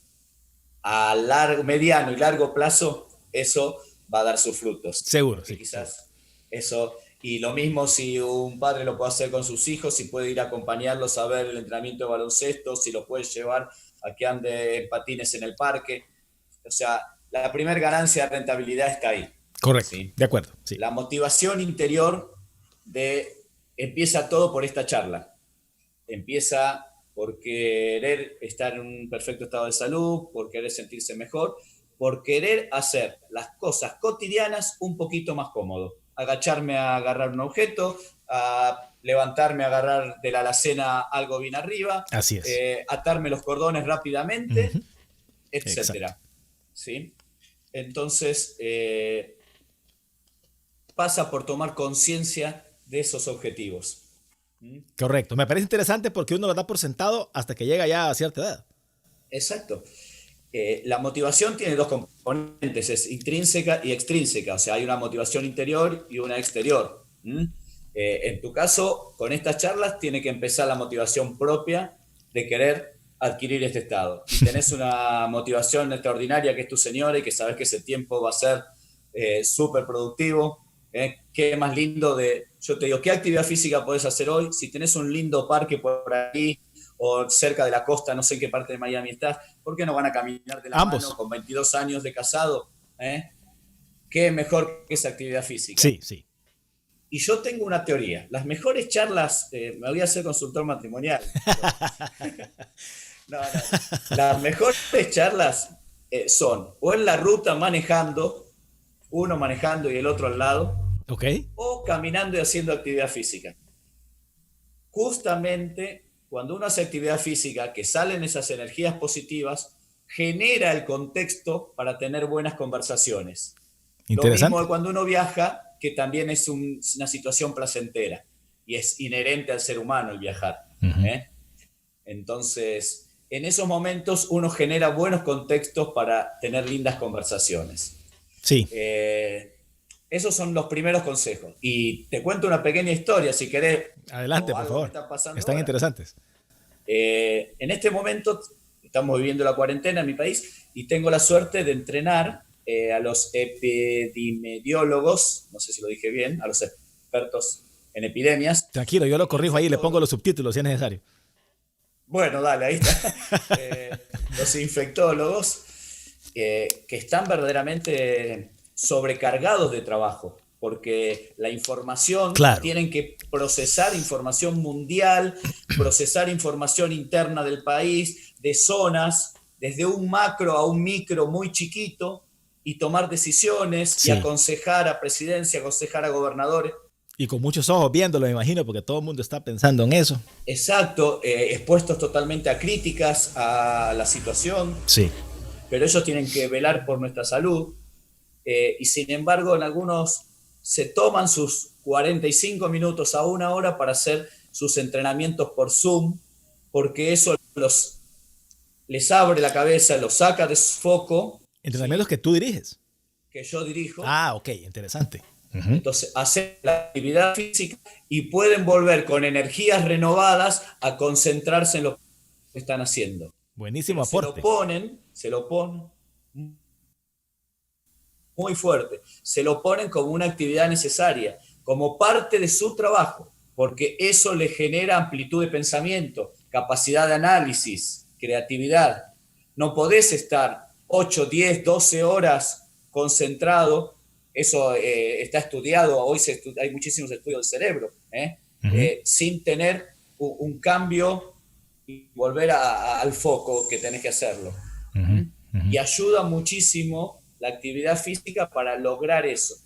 A largo, mediano y largo plazo, eso va a dar sus frutos. Seguro, Porque sí. quizás eso, y lo mismo si un padre lo puede hacer con sus hijos, si puede ir a acompañarlos a ver el entrenamiento de baloncesto, si los puede llevar a que ande en patines en el parque. O sea, la primera ganancia de rentabilidad está ahí. Correcto, ¿Sí? de acuerdo. Sí. La motivación interior empieza todo por esta charla. Empieza por querer estar en un perfecto estado de salud, por querer sentirse mejor, por querer hacer las cosas cotidianas un poquito más cómodo. Agacharme a agarrar un objeto, a levantarme a agarrar de la alacena algo bien arriba, Así es. atarme los cordones rápidamente, Exacto. etcétera. ¿Sí? Entonces, pasa por tomar conciencia de esos objetivos. Correcto. Me parece interesante porque uno lo da por sentado hasta que llega ya a cierta edad. Exacto. La motivación tiene dos componentes, es intrínseca y extrínseca, o sea, hay una motivación interior y una exterior. En tu caso, con estas charlas tiene que empezar la motivación propia de querer adquirir este estado. Y tenés una motivación extraordinaria que es tu señora y que sabes que ese tiempo va a ser súper productivo. Qué más lindo yo te digo, ¿qué actividad física podés hacer hoy? Si tenés un lindo parque por ahí, o cerca de la costa, no sé en qué parte de Miami estás, ¿por qué no van a caminar de la Ambos. mano con 22 años de casado? ¿Qué mejor que esa actividad física? Sí, sí. Y yo tengo una teoría. Las mejores charlas, me voy a hacer consultor matrimonial. No. Las mejores charlas son o en la ruta manejando, uno manejando y el otro al lado, Ok. o caminando y haciendo actividad física. Justamente cuando uno hace actividad física, que salen esas energías positivas, genera el contexto para tener buenas conversaciones. Lo mismo de cuando uno viaja, que también es una situación placentera y es inherente al ser humano el viajar. Entonces, en esos momentos uno genera buenos contextos para tener lindas conversaciones. Sí. Esos son los primeros consejos. Y te cuento una pequeña historia, si querés. Adelante, por favor. Están interesantes. En este momento estamos viviendo la cuarentena en mi país y tengo la suerte de entrenar a los epidemiólogos, no sé si lo dije bien, a los expertos en epidemias. Tranquilo, yo lo corrijo ahí y le pongo los subtítulos si es necesario. Bueno, dale, ahí está. Los infectólogos que están verdaderamente sobrecargados de trabajo, porque la información, tienen que procesar información mundial, procesar información interna del país, de zonas, desde un macro a un micro muy chiquito, y tomar decisiones y aconsejar a presidencia, aconsejar a gobernadores. Y con muchos ojos viéndolo, me imagino, porque todo el mundo está pensando en eso. Exacto, expuestos totalmente a críticas a la situación. Sí. Pero ellos tienen que velar por nuestra salud. Y sin embargo, en algunos se toman sus 45 minutos a una hora para hacer sus entrenamientos por Zoom, porque eso les abre la cabeza, los saca de su foco. ¿Entrenamientos que tú diriges? Que yo dirijo. Ah, ok, interesante. Entonces, hacen la actividad física y pueden volver con energías renovadas a concentrarse en lo que están haciendo. Buenísimo aporte. Se lo ponen muy fuerte, se lo ponen como una actividad necesaria, como parte de su trabajo, porque eso le genera amplitud de pensamiento, capacidad de análisis, creatividad. No podés estar 8, 10, 12 horas concentrado, eso está estudiado, hoy hay muchísimos estudios del cerebro, sin tener un cambio y volver al foco que tenés que hacerlo. Y ayuda muchísimo la actividad física para lograr eso.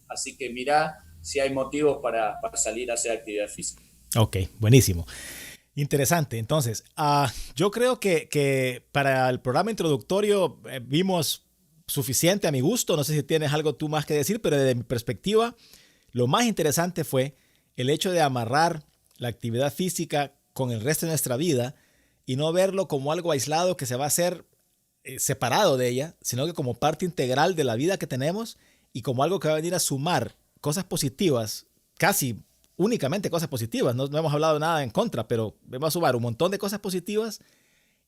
Así que mirá si hay motivos para salir a hacer actividad física. Ok, buenísimo. Interesante. Entonces, yo creo que para el programa introductorio vimos suficiente a mi gusto. No sé si tienes algo tú más que decir, pero desde mi perspectiva, lo más interesante fue el hecho de amarrar la actividad física con el resto de nuestra vida y no verlo como algo aislado que se va a hacer separado de ella, sino que como parte integral de la vida que tenemos y como algo que va a venir a sumar cosas positivas, casi únicamente cosas positivas. No hemos hablado nada en contra, pero vamos a sumar un montón de cosas positivas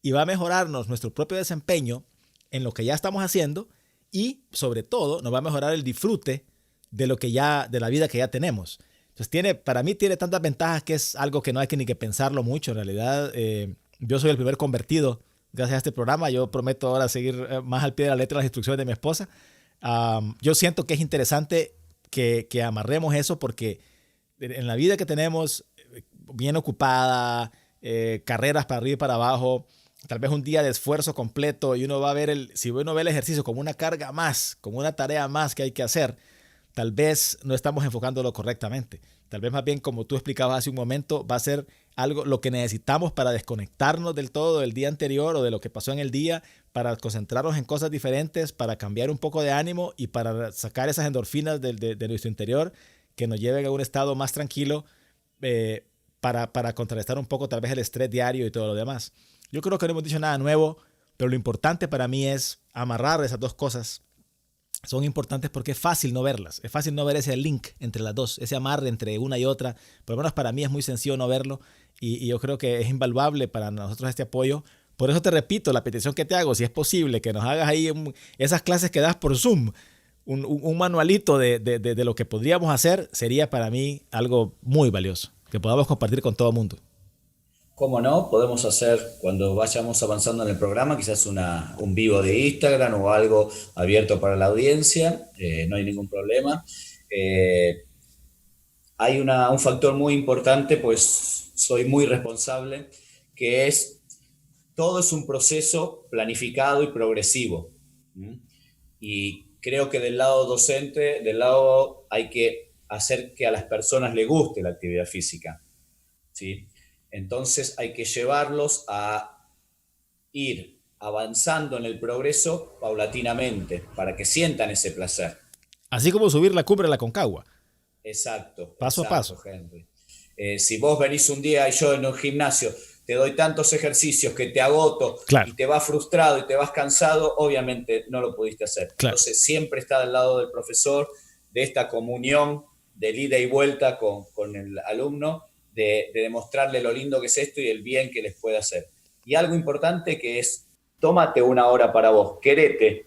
y va a mejorarnos nuestro propio desempeño en lo que ya estamos haciendo y sobre todo nos va a mejorar el disfrute de de la vida que ya tenemos. Entonces para mí tiene tantas ventajas que es algo que no hay que ni que pensarlo mucho. En realidad, yo soy el primer convertido gracias a este programa. Yo prometo ahora seguir más al pie de la letra las instrucciones de mi esposa. Yo siento que es interesante que amarremos eso porque en la vida que tenemos, bien ocupada, carreras para arriba y para abajo, tal vez un día de esfuerzo completo y uno va a ver si uno ve el ejercicio como una carga más, como una tarea más que hay que hacer, tal vez no estamos enfocándolo correctamente. Tal vez más bien, como tú explicabas hace un momento, va a ser algo lo que necesitamos para desconectarnos del todo del día anterior o de lo que pasó en el día, para concentrarnos en cosas diferentes, para cambiar un poco de ánimo y para sacar esas endorfinas de nuestro interior que nos lleven a un estado más tranquilo, para contrarrestar un poco tal vez el estrés diario y todo lo demás. Yo creo que no hemos dicho nada nuevo, pero lo importante para mí es amarrar esas dos cosas. Son importantes porque es fácil no verlas, es fácil no ver ese link entre las dos, ese amarre entre una y otra. Por lo menos para mí es muy sencillo no verlo y yo creo que es invaluable para nosotros este apoyo. Por eso te repito, la petición que te hago, si es posible, que nos hagas ahí esas clases que das por Zoom, un manualito de lo que podríamos hacer, sería para mí algo muy valioso, que podamos compartir con todo el mundo. ¿Cómo no? Podemos hacer, cuando vayamos avanzando en el programa, quizás un vivo de Instagram o algo abierto para la audiencia, no hay ningún problema. Hay un factor muy importante, pues soy muy responsable, que es, todo es un proceso planificado y progresivo. Y creo que del lado docente, hay que hacer que a las personas les guste la actividad física, ¿sí? Entonces hay que llevarlos a ir avanzando en el progreso paulatinamente para que sientan ese placer. Así como subir la cumbre de la Concagua. Exacto. Paso a paso. Henry. Si vos venís un día y yo en un gimnasio te doy tantos ejercicios que te agoto, claro, y te vas frustrado y te vas cansado, obviamente no lo pudiste hacer. Claro. Entonces siempre está del lado del profesor, de esta comunión, de ida y vuelta con el alumno, de demostrarle lo lindo que es esto y el bien que les puede hacer. Y algo importante que es, tómate una hora para vos, querete,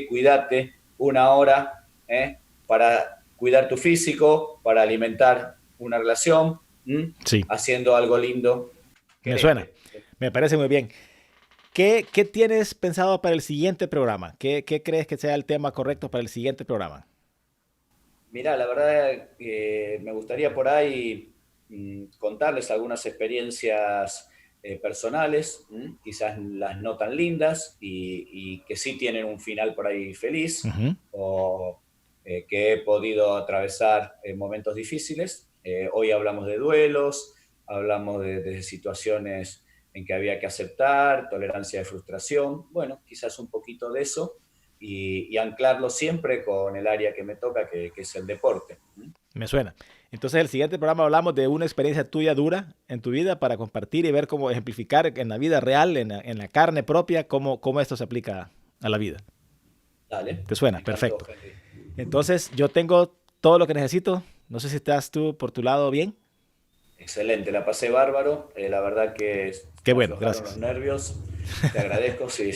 cuídate, una hora para cuidar tu físico, para alimentar una relación, sí, haciendo algo lindo. Querete. Me suena, me parece muy bien. ¿Qué tienes pensado para el siguiente programa? ¿Qué crees que sea el tema correcto para el siguiente programa? Mira, la verdad me gustaría por ahí contarles algunas experiencias personales, quizás las no tan lindas y que sí tienen un final por ahí feliz, o que he podido atravesar momentos difíciles. Hoy hablamos de duelos, hablamos de situaciones en que había que aceptar, tolerancia de frustración, bueno, quizás un poquito de eso, y anclarlo siempre con el área que me toca, que es el deporte. Me suena. Entonces, el siguiente programa hablamos de una experiencia tuya dura en tu vida para compartir y ver cómo ejemplificar en la vida real, en la carne propia, cómo esto se aplica a la vida. Dale. ¿Te suena? Perfecto. Entonces, yo tengo todo lo que necesito. No sé si estás tú por tu lado bien. Excelente, la pasé bárbaro. La verdad que... Qué bueno, gracias. Los nervios. Te agradezco, sí.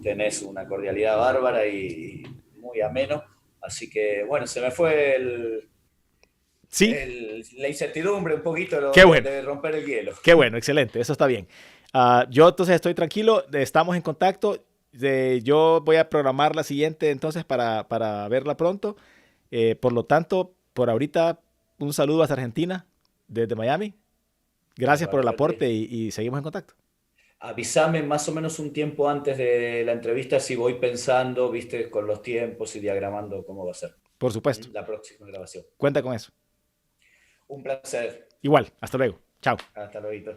Tenés una cordialidad bárbara y muy ameno. Así que, bueno, se me fue la incertidumbre un poquito de romper el hielo. Qué bueno, excelente, eso está bien. Yo entonces estoy tranquilo, estamos en contacto. Yo voy a programar la siguiente entonces para verla pronto. Por lo tanto, por ahorita, un saludo hasta Argentina, desde Miami. Gracias por el aporte y seguimos en contacto. Avísame más o menos un tiempo antes de la entrevista si voy pensando, viste, con los tiempos y diagramando cómo va a ser. Por supuesto. La próxima grabación. Cuenta con eso. Un placer. Igual, hasta luego. Chao. Hasta luego.